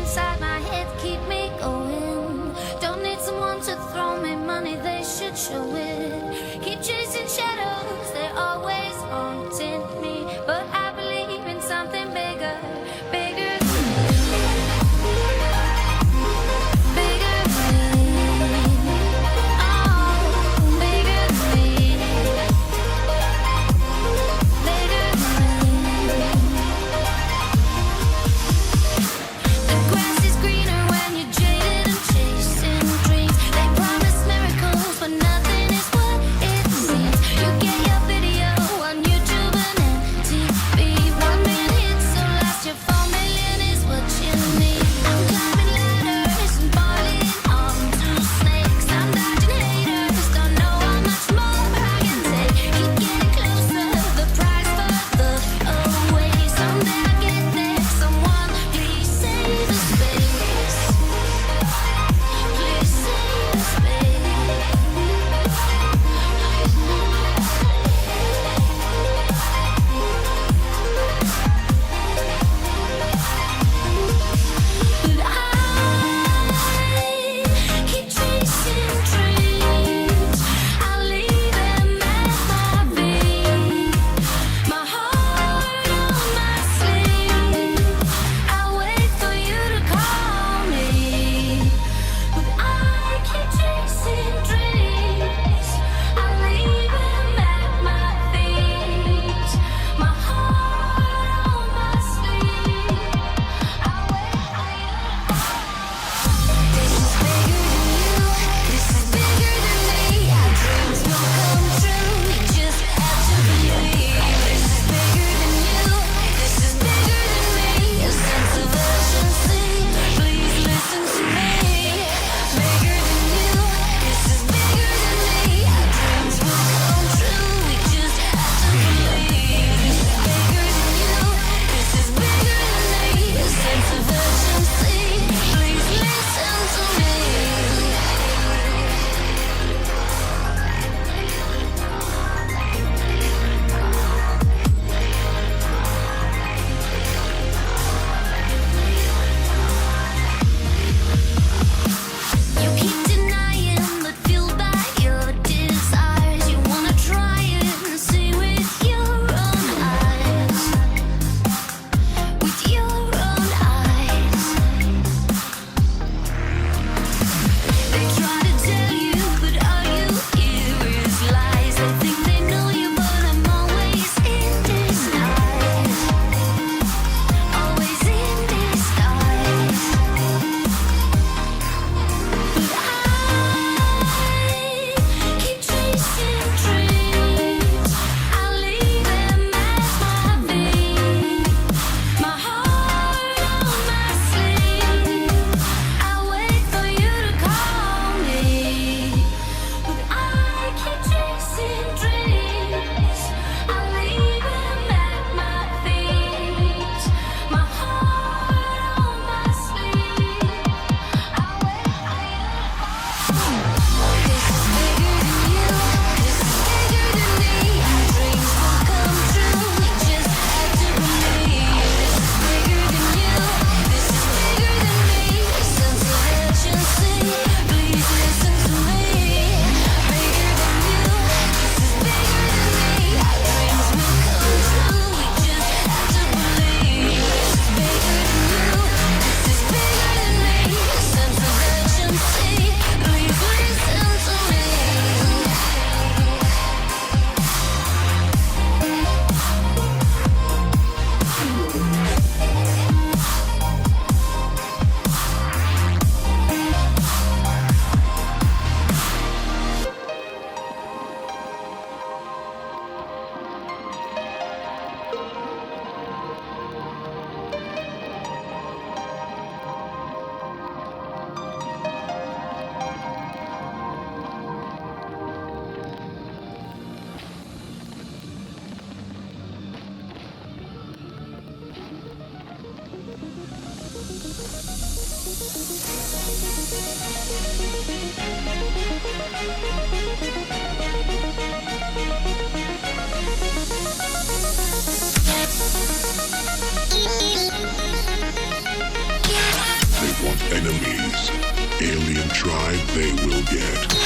inside my head keep me going. Don't need someone to throw me money, they should show it. Keep chasing shadows, they're always haunting me, but I believe in something bigger, bigger than me. Bigger than me. Oh, bigger than me. Bigger than me. The grass is greener when you're jaded and chasing dreams. They promise miracles, but nothing is what it seems. You get your video on YouTube and MTV. 1 million hits, so last year 4 million is what you need. I'm climbing ladders and falling onto snakes. I'm dodging haters, don't know how much more I can take. Keep getting closer, the prize further away. Someday I'll get there, someone please save the space. Please save the space. But I keep chasing dreams. I'll leave them at my feet. My heart on my sleeve. I'll wait for you to call me. But I keep chasing dreams. I'll leave them at my feet. My heart on my sleeve. I'll wait for you to call me. This is bigger than you. This is bigger than me. Our dreams will come true. We just have to believe. This is bigger than you. This is bigger than me. A sense of urgency. Please listen to me. Bigger than you. This is bigger than me. Our dreams will come true. We just have to believe. This is bigger than you. This is bigger than me. A sense of urgency. Please listen to me. You keep denying, but fueled by your desires. You wanna try it and see with your own eyes. With your own eyes. They try to tell you, but all you hear is lies. They think they know you, but I'm always in disguise. Always in disguise. But I keep chasing dreams. I'll leave them at my feet. My heart on my sleeve. I'll wait for you to call me. But I keep chasing dreams. I'll leave them at my feet. My heart on my sleeve. I'll wait for you to call me. This is bigger than you. This is bigger than me. Our dreams will come true. We just have to believe. This is bigger than you. This is bigger than me. A sense of urgency. Please listen to me. Bigger than you. This is bigger than me. Our dreams will come true. We just have to believe. This is bigger than you. This is bigger than me. A sense of urgency. Please listen to me. enemies. Alien tribe they will get.